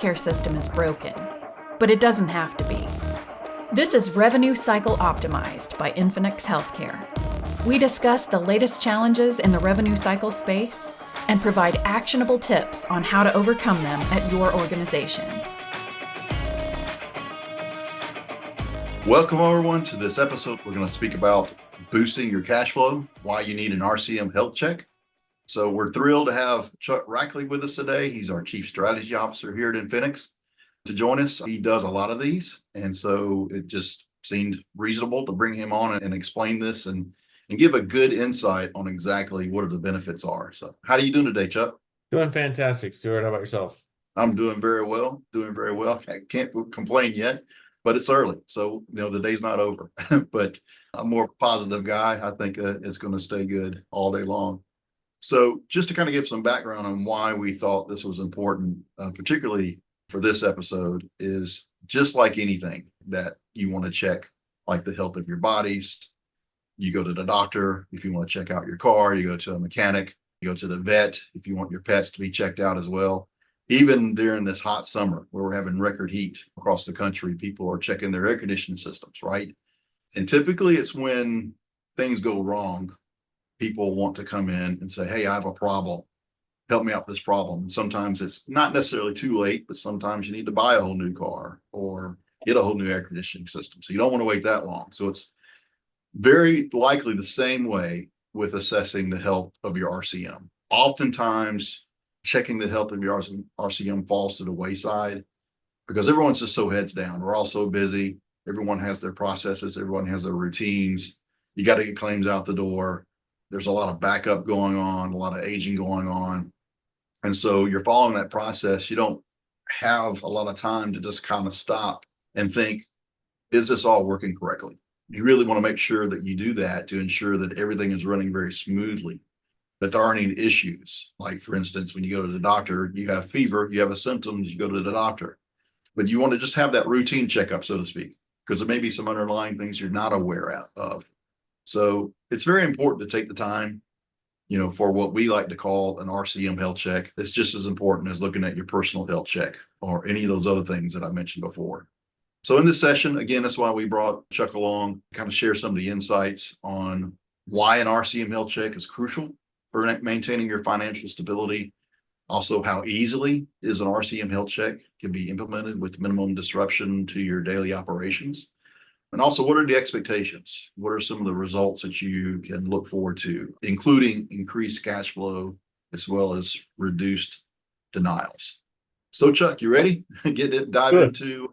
healthcare system is broken, but it doesn't have to be. This is Revenue Cycle Optimized by Infinix Healthcare. We discuss the latest challenges in the revenue cycle space and provide actionable tips on how to overcome them at your organization. Welcome everyone to this episode. We're going to speak about boosting your cash flow, why you need an RCM Health Check. So we're thrilled to have Chuck Rackley with us today. He's our Chief Strategy Officer here at Infinix to join us. He does a lot of these, and so it just seemed reasonable to bring him on and explain this and give a good insight on exactly what the benefits are. So how are you doing today, Chuck? Doing fantastic, Stuart. How about yourself? I'm doing very well, I can't complain yet, but it's early. So, the day's not over, but I'm more positive guy. I think it's going to stay good all day long. So just to kind of give some background on why we thought this was important, particularly for this episode, is just like anything that you want to check, like the health of your bodies. You go to the doctor if you want to check out your car, you go to a mechanic, you go to the vet if you want your pets to be checked out as well. Even during this hot summer where we're having record heat across the country, people are checking their air conditioning systems, right? And typically it's when things go wrong, people want to come in and say, hey, I have a problem. Help me out with this problem. And sometimes it's not necessarily too late, but sometimes you need to buy a whole new car or get a whole new air conditioning system. So you don't want to wait that long. So it's very likely the same way with assessing the health of your RCM. Oftentimes, checking the health of your RCM falls to the wayside because everyone's just so heads down. We're all so busy. Everyone has their processes. Everyone has their routines. You got to get claims out the door. There's a lot of backup going on, a lot of aging going on. And so you're following that process. You don't have a lot of time to just kind of stop and think, is this all working correctly? You really want to make sure that you do that to ensure that everything is running very smoothly, that there aren't any issues. Like, for instance, when you go to the doctor, you have fever, you have symptoms, you go to the doctor. But you want to just have that routine checkup, so to speak, because there may be some underlying things you're not aware of. So it's very important to take the time, for what we like to call an RCM health check. It's just as important as looking at your personal health check or any of those other things that I mentioned before. So in this session, again, that's why we brought Chuck along, kind of share some of the insights on why an RCM health check is crucial for maintaining your financial stability. Also, how easily is an RCM health check can be implemented with minimum disruption to your daily operations. And also, what are the expectations? What are some of the results that you can look forward to, including increased cash flow as well as reduced denials? So, Chuck, you ready? Dive into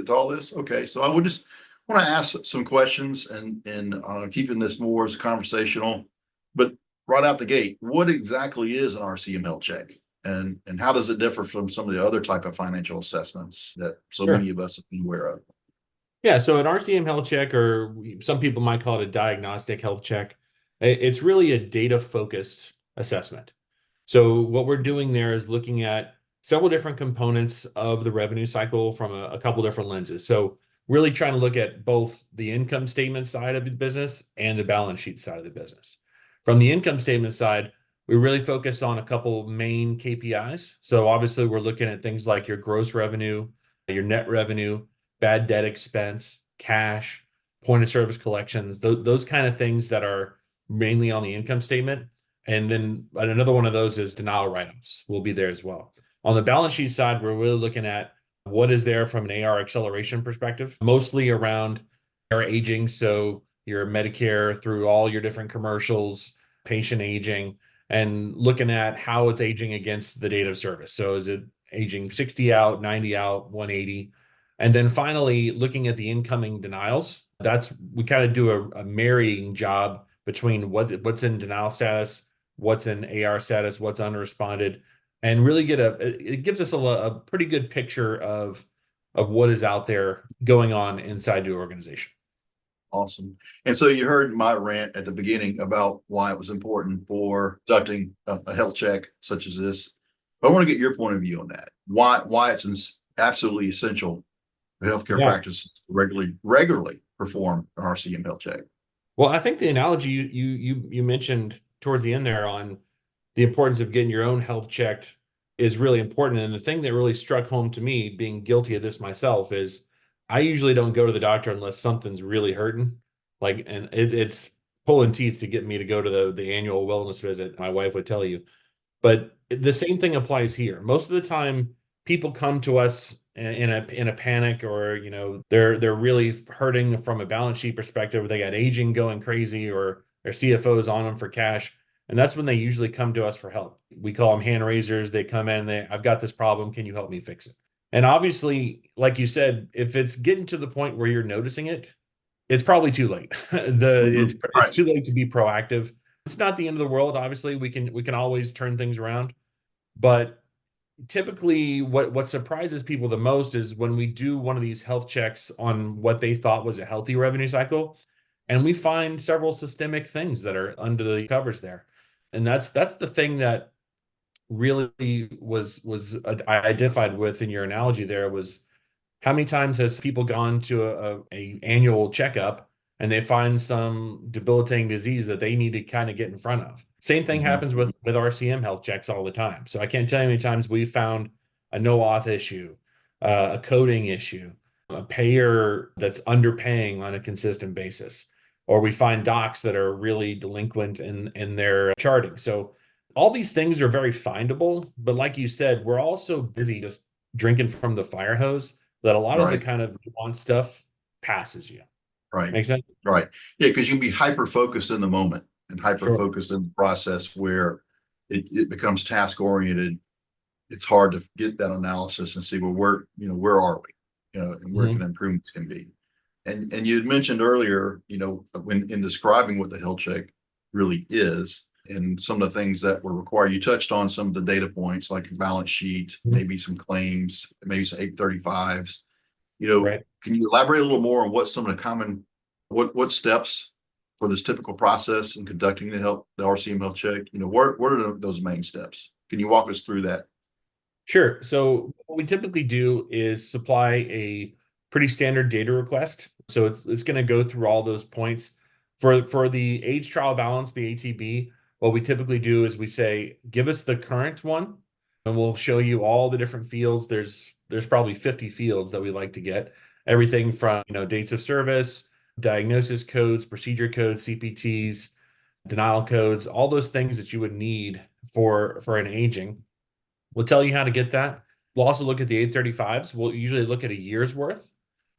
all this? Okay, so I would just want to ask some questions and keeping this more as conversational. But right out the gate, what exactly is an RCM health check? And how does it differ from some of the other type of financial assessments that many of us have been aware of? Yeah, so an RCM health check, or some people might call it a diagnostic health check, it's really a data-focused assessment. So what we're doing there is looking at several different components of the revenue cycle from a couple different lenses. So really trying to look at both the income statement side of the business and the balance sheet side of the business. From the income statement side, we really focus on a couple main KPIs. So obviously we're looking at things like your gross revenue, your net revenue, bad debt expense, cash, point of service collections, those kind of things that are mainly on the income statement. And then another one of those is denial write-offs will be there as well. On the balance sheet side, we're really looking at what is there from an AR acceleration perspective, mostly around our aging. So your Medicare through all your different commercials, patient aging, and looking at how it's aging against the date of service. So is it aging 60 out, 90 out, 180? And then finally, looking at the incoming denials. We kind of do a marrying job between what's in denial status, what's in AR status, what's unresponded, and really it gives us a pretty good picture of what is out there going on inside the organization. Awesome. And so you heard my rant at the beginning about why it was important for conducting a health check such as this. But I want to get your point of view on that. Why it's absolutely essential for healthcare practices to regularly perform an RCM health check. Well, I think the analogy you mentioned towards the end there on the importance of getting your own health checked is really important. And the thing that really struck home to me, being guilty of this myself, is I usually don't go to the doctor unless something's really hurting. Like, and it's pulling teeth to get me to go to the annual wellness visit. My wife would tell you. But the same thing applies here. Most of the time, people come to us in a panic, or they're really hurting from a balance sheet perspective. They got aging going crazy, or their CFO's on them for cash, and that's when they usually come to us for help. We call them hand raisers. They come in, I've got this problem. Can you help me fix it? And obviously, like you said, if it's getting to the point where you're noticing it, it's probably too late. It's Right. too late to be proactive. It's not the end of the world. Obviously, we can always turn things around. But typically, what surprises people the most is when we do one of these health checks on what they thought was a healthy revenue cycle, and we find several systemic things that are under the covers there. And that's the thing that really was I identified with in your analogy there, was how many times has people gone to a annual checkup and they find some debilitating disease that they need to kind of get in front of? Same thing Mhm. happens with RCM health checks all the time. So I can't tell you how many times we found a no auth issue, a coding issue, a payer that's underpaying on a consistent basis, or we find docs that are really delinquent in their charting. So all these things are very findable, but like you said, we're all so busy just drinking from the fire hose that a lot of the Right. kind of nuanced stuff passes you. Right. Make sense? Right. Yeah, because you can be hyper focused in the moment and hyper Sure. focused in the process where it becomes task oriented. It's hard to get that analysis and see, well, where are we? And where can Mhm. improvements can be. And you had mentioned earlier, when in describing what the health check really is and some of the things that were required, you touched on some of the data points like a balance sheet, Mhm. maybe some claims, maybe some 835s. Right. Can you elaborate a little more on what some of the common, what steps for this typical process in conducting the RCM health check? What are those main steps? Can you walk us through that? Sure. So what we typically do is supply a pretty standard data request. So it's going to go through all those points. For the age trial balance, the ATB, what we typically do is we say, give us the current one, and we'll show you all the different fields. There's probably 50 fields that we like to get. Everything from, dates of service, diagnosis codes, procedure codes, CPTs, denial codes, all those things that you would need for an aging. We'll tell you how to get that. We'll also look at the 835s. We'll usually look at a year's worth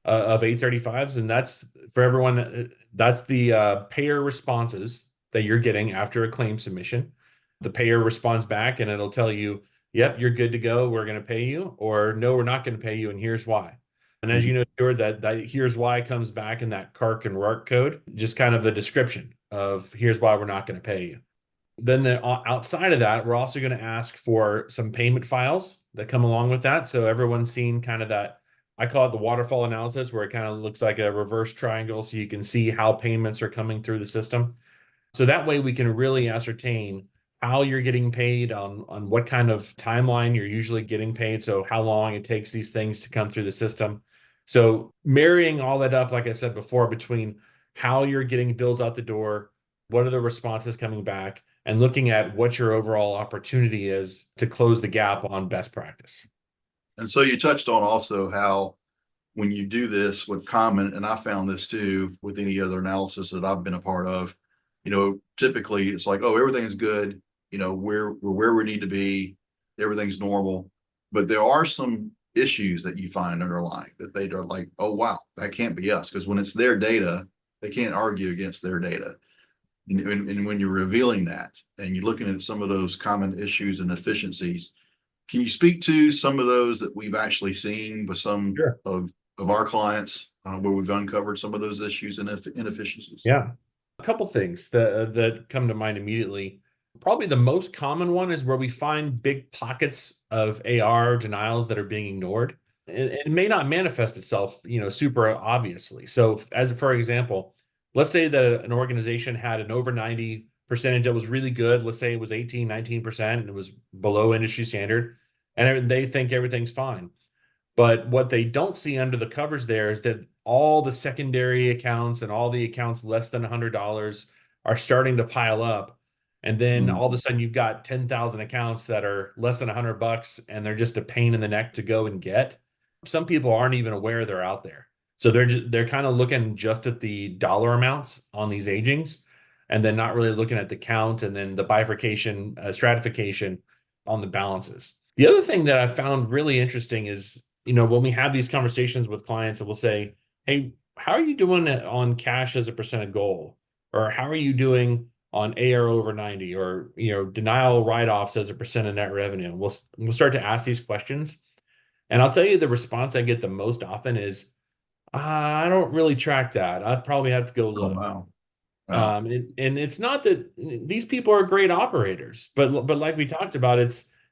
of 835s, and that's for everyone. That's the payer responses that you're getting after a claim submission. The payer responds back, and it'll tell you, "Yep, you're good to go. We're going to pay you," or "No, we're not going to pay you, and here's why." And as you Mhm. know, Stuart, that here's why comes back in that CARC and RARC code, just kind of the description of here's why we're not going to pay you. Then outside of that, we're also going to ask for some payment files that come along with that. So everyone's seen kind of that, I call it the waterfall analysis, where it kind of looks like a reverse triangle. So you can see how payments are coming through the system. So that way we can really ascertain how you're getting paid, on what kind of timeline you're usually getting paid. So how long it takes these things to come through the system. So marrying all that up, like I said before, between how you're getting bills out the door, what are the responses coming back, and looking at what your overall opportunity is to close the gap on best practice. And so you touched on also how when you do this with common, and I found this too with any other analysis that I've been a part of, typically it's like, oh, everything's good, we're where we need to be, everything's normal. But there are some issues that you find underlying that they are like, oh wow, that can't be us. Because when it's their data, they can't argue against their data. And when you're revealing that and you're looking at some of those common issues and efficiencies, can you speak to some of those that we've actually seen with some Sure. of our clients where we've uncovered some of those issues and inefficiencies? Yeah. A couple things that come to mind immediately. Probably the most common one is where we find big pockets of AR denials that are being ignored. It may not manifest itself, super obviously. So, as for example, let's say that an organization had an over 90 percentage that was really good. Let's say it was 18, 19%, and it was below industry standard, and they think everything's fine. But what they don't see under the covers there is that all the secondary accounts and all the accounts less than $100 are starting to pile up. And then Mm. all of a sudden you've got 10,000 accounts that are less than $100 and they're just a pain in the neck to go and get. Some people aren't even aware they're out there. So they're kind of looking just at the dollar amounts on these agings and then not really looking at the count and then the bifurcation, stratification on the balances. The other thing that I found really interesting is, when we have these conversations with clients, and we'll say, hey, how are you doing it on cash as a percent of goal? Or how are you doing on AR over 90, or denial write-offs as a percent of net revenue? We'll start to ask these questions. And I'll tell you, the response I get the most often is, I don't really track that. I'd probably have to go Oh, look. wow. Wow. And it's not that these people are great operators, but like we talked about,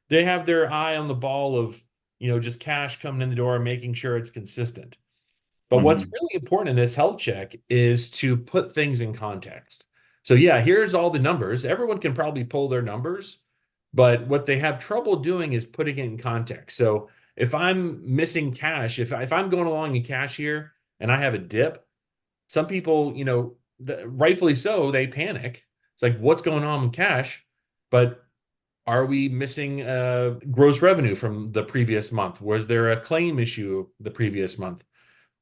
they have their eye on the ball of, just cash coming in the door and making sure it's consistent. But what's Mhm. really important in this health check is to put things in context. So yeah, here's all the numbers. Everyone can probably pull their numbers, but what they have trouble doing is putting it in context. So if I'm missing cash, if I'm going along in cash here and I have a dip, some people, rightfully so, they panic. It's like, what's going on with cash? But are we missing gross revenue from the previous month? Was there a claim issue the previous month?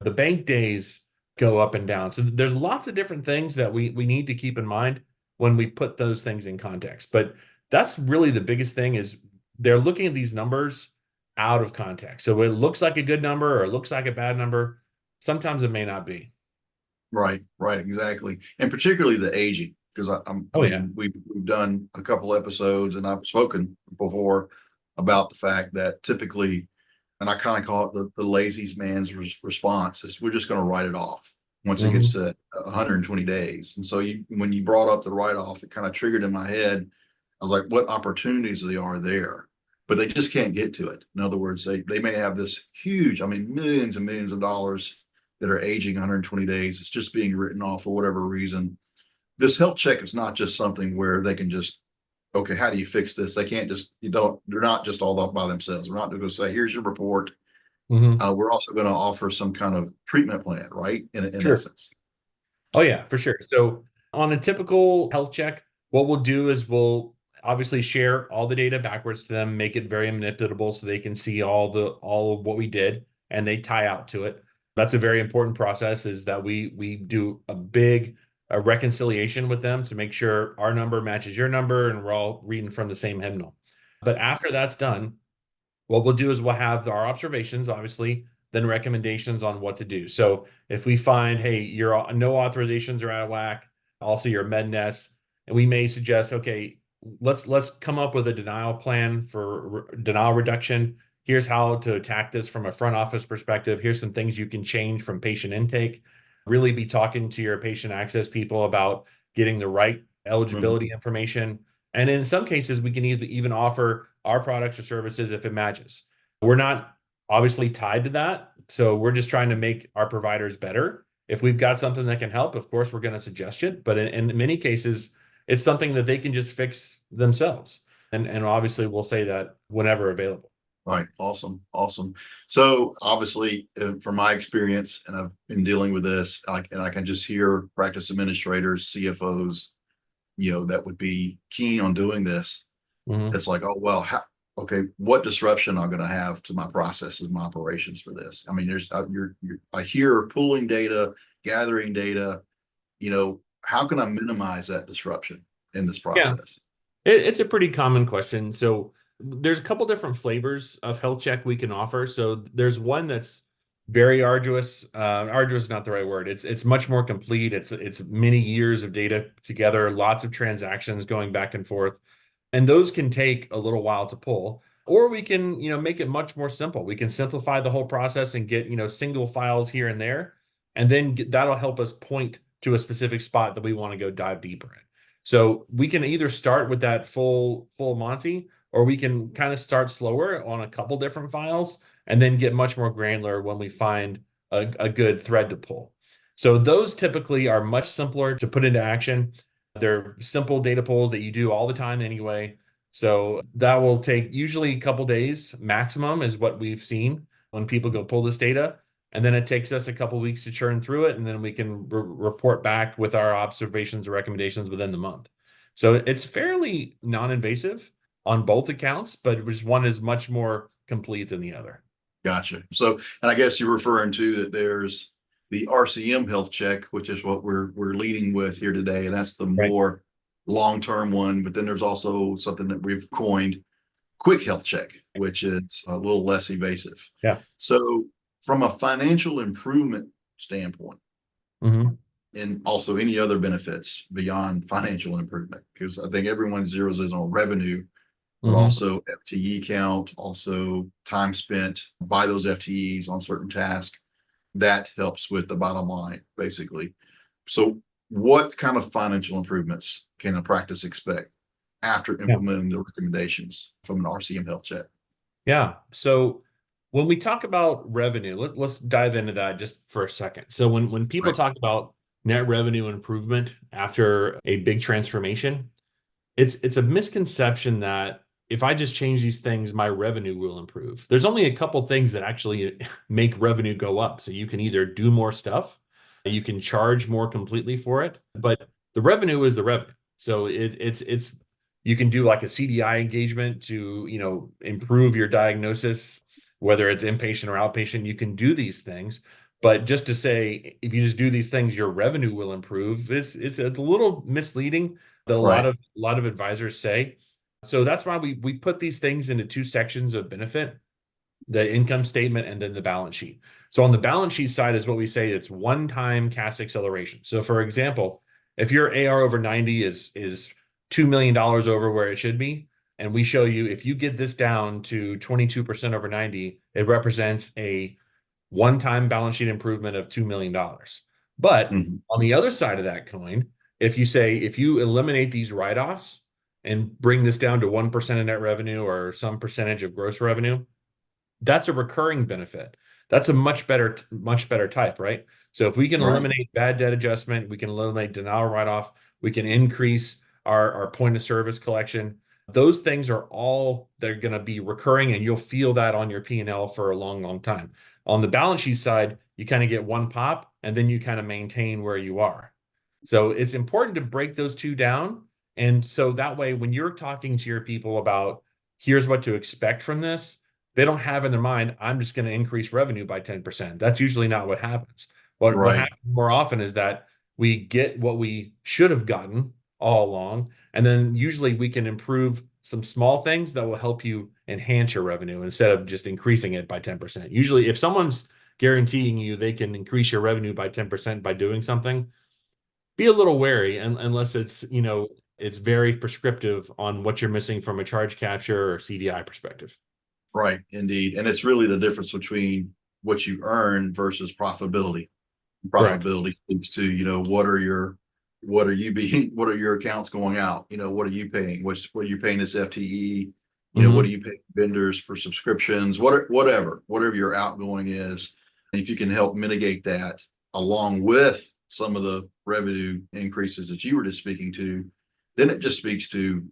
The bank days go up and down. So there's lots of different things that we need to keep in mind when we put those things in context. But that's really the biggest thing, is they're looking at these numbers out of context. So it looks like a good number or it looks like a bad number. Sometimes it may not be. Right, right, exactly. And particularly the aging, because I Oh yeah. mean, we've done a couple episodes and I've spoken before about the fact that typically, and I kind of call it the lazy man's response, is we're just going to write it off once it gets Mhm. to 120 days. And so when you brought up the write off, it kind of triggered in my head. I was like, what opportunities are there? But they just can't get to it. In other words, they may have this huge, I mean, millions and millions of dollars that are aging 120 days. It's just being written off for whatever reason. This health check is not just something where they can just, okay, how do you fix this? They can't just, they're not just all up by themselves. We're not going to say, here's your report. Mhm. We're also going to offer some kind of treatment plan, right? In Sure. essence. Oh yeah, for sure. So on a typical health check, what we'll do is we'll obviously share all the data backwards to them, make it very manipulable so they can see all of what we did and they tie out to it. That's a very important process, is that we do a big reconciliation with them to make sure our number matches your number and we're all reading from the same hymnal. But after that's done, what we'll do is we'll have our observations, obviously, then recommendations on what to do. So if we find, hey, your no authorizations are out of whack, also your med nest, and we may suggest, okay, let's come up with a denial plan for denial reduction. Here's how to attack this from a front office perspective. Here's some things you can change from patient intake. Really be talking to your patient access people about getting the right Mhm. eligibility information. And in some cases, we can even offer our products or services if it matches. We're not obviously tied to that. So we're just trying to make our providers better. If we've got something that can help, of course, we're going to suggest it. But in many cases, it's something that they can just fix themselves. And obviously, we'll say that whenever available. Right. Awesome. Awesome. So obviously, from my experience, and I've been dealing with this, and I can just hear practice administrators, CFOs, that would be keen on doing this. Mhm. It's like, oh, well, okay, what disruption am I going to have to my processes, my operations for this? I mean, I hear pulling data, gathering data, how can I minimize that disruption in this Yeah. process? It's a pretty common question. So there's a couple different flavors of health check we can offer. So there's one that's very arduous. Arduous is not the right word. It's much more complete. It's many years of data together, lots of transactions going back and forth, and those can take a little while to pull. Or we can, make it much more simple. We can simplify the whole process and get, single files here and there, and then that'll help us point to a specific spot that we want to go dive deeper in. So we can either start with that full Monty, or we can kind of start slower on a couple different files and then get much more granular when we find a good thread to pull. So those typically are much simpler to put into action. They're simple data pulls that you do all the time anyway. So that will take usually a couple days maximum, is what we've seen when people go pull this data. And then it takes us a couple weeks to churn through it, and then we can report back with our observations or recommendations within the month. So it's fairly non-invasive on both accounts, but just one is much more complete than the other. Gotcha. So, and I guess you're referring to that there's the RCM Health Check, which is what we're leading with here today, and that's the Right. more long-term one. But then there's also something that we've coined Quick Health Check, which is a little less invasive. Yeah. So, from a financial improvement standpoint, Mm-hmm. and also any other benefits beyond financial improvement, because I think everyone zeroes in on revenue, but Mm-hmm. also FTE count, also time spent by those FTEs on certain tasks. That helps with the bottom line, basically. So, what kind of financial improvements can a practice expect after Yeah. implementing the recommendations from an RCM Health Check? Yeah. So when we talk about revenue, let's dive into that just for a second. So when people Right. talk about net revenue improvement after a big transformation, it's a misconception that if I just change these things, my revenue will improve. There's only a couple things that actually make revenue go up. So you can either do more stuff, you can charge more completely for it, but the revenue is the revenue. So it's you can do like a CDI engagement to, improve your diagnosis, whether it's inpatient or outpatient. You can do these things, but just to say if you just do these things, your revenue will improve. It's a little misleading that a Right. lot of advisors say. So that's why we put these things into two sections of benefit: the income statement and then the balance sheet. So on the balance sheet side is what we say it's one-time cash acceleration. So for example, if your AR over 90 is $2 million over where it should be, and we show you if you get this down to 22% over 90, it represents a one-time balance sheet improvement of $2 million. But Mhm. on the other side of that coin, if you eliminate these write-offs and bring this down to 1% of net revenue or some percentage of gross revenue, that's a recurring benefit. That's a much better type, right? So if we can Right. eliminate bad debt adjustment, we can eliminate denial write-off, we can increase our point of service collection. Those things are all they're going to be recurring, and you'll feel that on your P&L for a long, long time. On the balance sheet side, you kind of get one pop, and then you kind of maintain where you are. So it's important to break those two down. And so that way, when you're talking to your people about here's what to expect from this, they don't have in their mind, I'm just going to increase revenue by 10%. That's usually not what happens. What Right. happens more often is that we get what we should have gotten all along, and then usually we can improve some small things that will help you enhance your revenue instead of just increasing it by 10%. Usually, if someone's guaranteeing you they can increase your revenue by 10% by doing something, be a little wary unless it's very prescriptive on what you're missing from a charge capture or CDI perspective. Right. Indeed. And it's really the difference between what you earn versus profitability. Correct. Profitability speaks to, what are your accounts going out? What are you paying? What are you paying this FTE? What are Mm-hmm. you paying vendors for subscriptions? Whatever your outgoing is. And if you can help mitigate that along with some of the revenue increases that you were just speaking to, then it just speaks to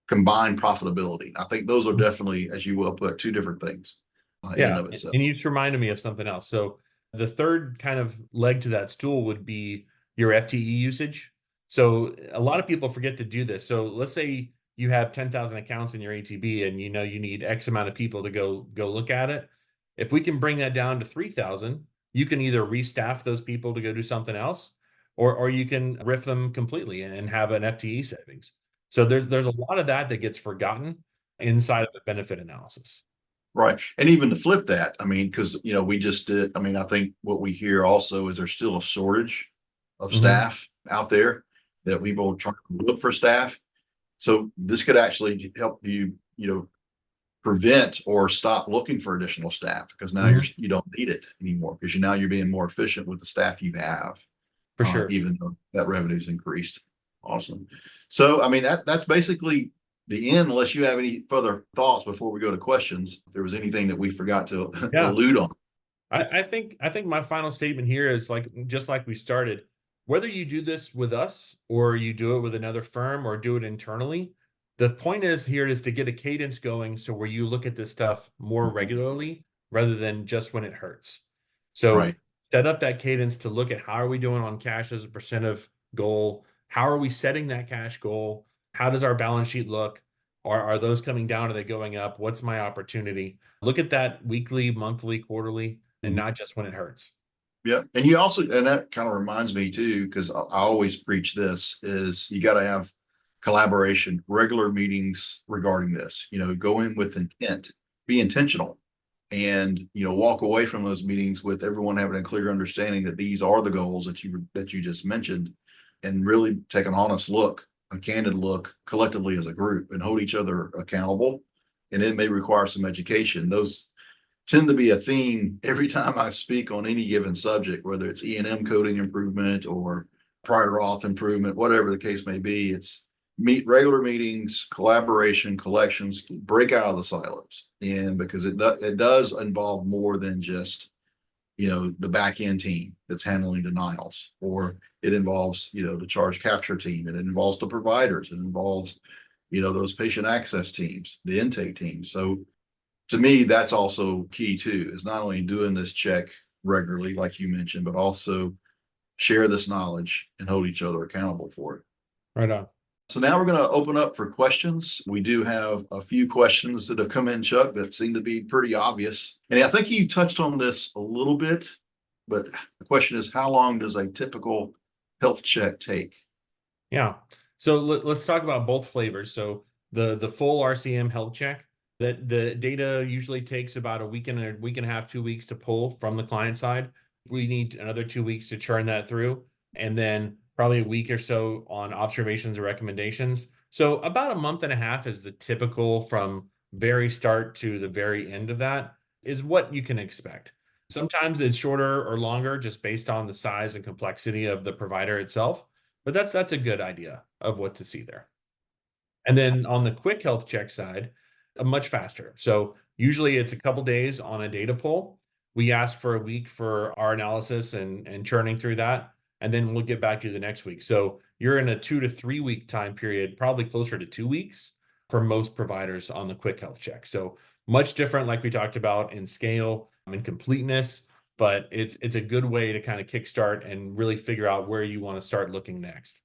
combined profitability. I think those are definitely, as you well put, two different things in and Yeah, of itself. and you just reminded me of something else. So the third kind of leg to that stool would be your FTE usage. So a lot of people forget to do this. So let's say you have 10,000 accounts in your ATB and you need X amount of people to go look at it. If we can bring that down to 3,000, you can either restaff those people to go do something else, or you can riff them completely and have an FTE savings. So there's a lot of that gets forgotten inside of the benefit analysis. Right. And even to flip that, I mean, because, we just did, I mean, I think what we hear also is there's still a shortage of Mhm. staff out there that people are trying to look for staff. So this could actually help you, prevent or stop looking for additional staff because now Mhm. you don't need it anymore because you're being more efficient with the staff you have, For sure. even though that revenue's increased. Awesome. So, I mean, that's basically the end, unless you have any further thoughts before we go to questions. If there was anything that we forgot to Yeah. allude on. I think my final statement here is just like we started, whether you do this with us or you do it with another firm or do it internally, the point is here is to get a cadence going so where you look at this stuff more regularly rather than just when it hurts. So Right. set up that cadence to look at how are we doing on cash as a percent of goal? How are we setting that cash goal? How does our balance sheet look? Are those coming down? Are they going up? What's my opportunity? Look at that weekly, monthly, quarterly, and Mhm. not just when it hurts. Yeah. And you also, and that kind of reminds me too, because I always preach this, is you got to have collaboration, regular meetings regarding this, go in with intent, be intentional, and, walk away from those meetings with everyone having a clear understanding that these are the goals that you just mentioned, and really take an honest look, a candid look collectively as a group, and hold each other accountable. And it may require some education. Those tend to be a theme every time I speak on any given subject, whether it's E&M coding improvement or prior auth improvement, whatever the case may be. It's regular meetings, collaboration, collections, break out of the silos. And because it does involve more than just, the back end team that's handling denials, or it involves, the charge capture team. It involves the providers. It involves, those patient access teams, the intake team. So to me, that's also key too, is not only doing this check regularly, like you mentioned, but also share this knowledge and hold each other accountable for it. Right on. So now we're going to open up for questions. We do have a few questions that have come in, Chuck, that seem to be pretty obvious. And I think you touched on this a little bit, but the question is, how long does a typical health check take? Yeah. So let's talk about both flavors. So the full RCM health check, that the data usually takes about a week and a half, 2 weeks to pull from the client side. We need another 2 weeks to churn that through, and then probably a week or so on observations or recommendations. So about a month and a half is the typical from very start to the very end of that is what you can expect. Sometimes it's shorter or longer just based on the size and complexity of the provider itself. But that's a good idea of what to see there. And then on the quick health check side, much faster. So usually it's a couple days on a data pull. We ask for a week for our analysis and churning through that, and then we'll get back to you the next week. So you're in a 2 to 3 week time period, probably closer to 2 weeks for most providers on the quick health check. So much different, like we talked about in scale and completeness, but it's a good way to kind of kickstart and really figure out where you want to start looking next.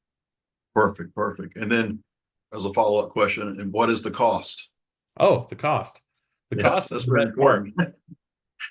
Perfect, perfect. And then as a follow-up question, and what is the cost? Oh, the cost. The Yes, cost is that's the very best part. important.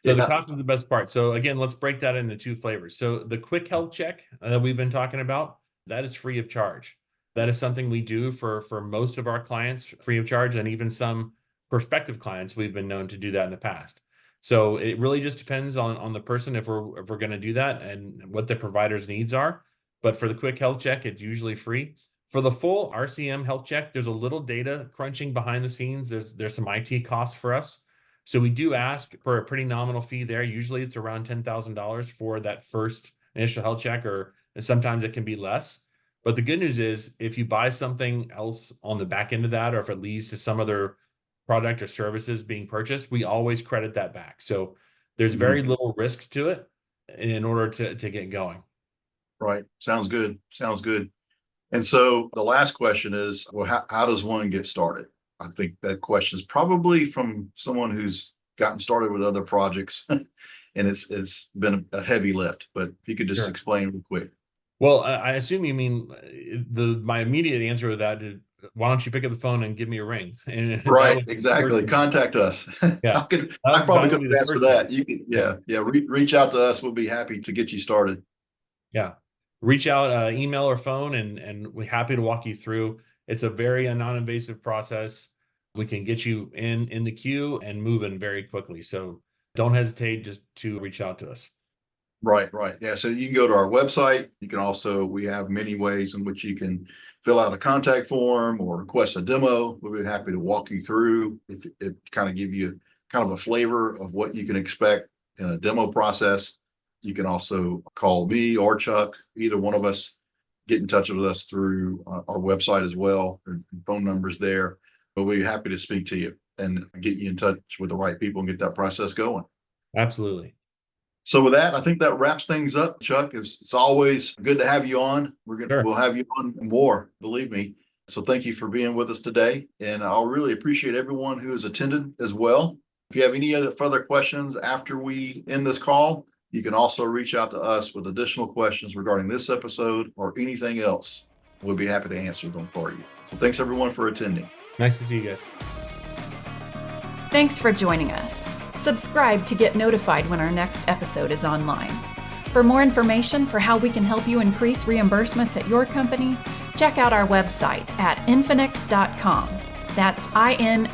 So the Yeah. cost is the best part. So again, let's break that into two flavors. So the quick health check that we've been talking about, that is free of charge. That is something we do for most of our clients free of charge, and even some prospective clients we've been known to do that in the past. So it really just depends on the person if we're going to do that and what the provider's needs are. But for the quick health check, it's usually free. For the full RCM health check, there's a little data crunching behind the scenes. There's some IT costs for us. So we do ask for a pretty nominal fee there. Usually it's around $10,000 for that first initial health check, or sometimes it can be less. But the good news is if you buy something else on the back end of that, or if it leads to some other product or services being purchased, we always credit that back. So there's very Mhm. little risk to it in order to get going. Right. Sounds good. Sounds good. And so the last question is, well, how does one get started? I think that question is probably from someone who's gotten started with other projects and it's been a heavy lift, but if you could just Sure. explain real quick. Well, I assume you mean my immediate answer to that is, why don't you pick up the phone and give me a ring? And that Right. would Exactly. Contact us. yeah, I probably that could would be have the asked for first thing. that. You can, Yeah. yeah. Reach out to us. We'll be happy to get you started. Yeah. Reach out, email or phone, and we're happy to walk you through. It's a very non-invasive process. We can get you in the queue and moving very quickly. So don't hesitate just to reach out to us. Right, right. Yeah. So you can go to our website. You can also, we have many ways in which you can fill out a contact form or request a demo. We'll be happy to walk you through if it kind of give you kind of a flavor of what you can expect in a demo process. You can also call me or Chuck, either one of us, get in touch with us through our website as well. There's phone numbers there. But we'll be happy to speak to you and get you in touch with the right people and get that process going. Absolutely. So with that, I think that wraps things up, Chuck. It's always good to have you on. Sure. We'll have you on more, believe me. So thank you for being with us today. And I'll really appreciate everyone who has attended as well. If you have any other further questions after we end this call, you can also reach out to us with additional questions regarding this episode or anything else. We'll be happy to answer them for you. Well, thanks everyone for attending. Nice to see you guys. Thanks for joining us. Subscribe to get notified when our next episode is online. For more information for how we can help you increase reimbursements at your company, check out our website at infinix.com. That's INFINX.com.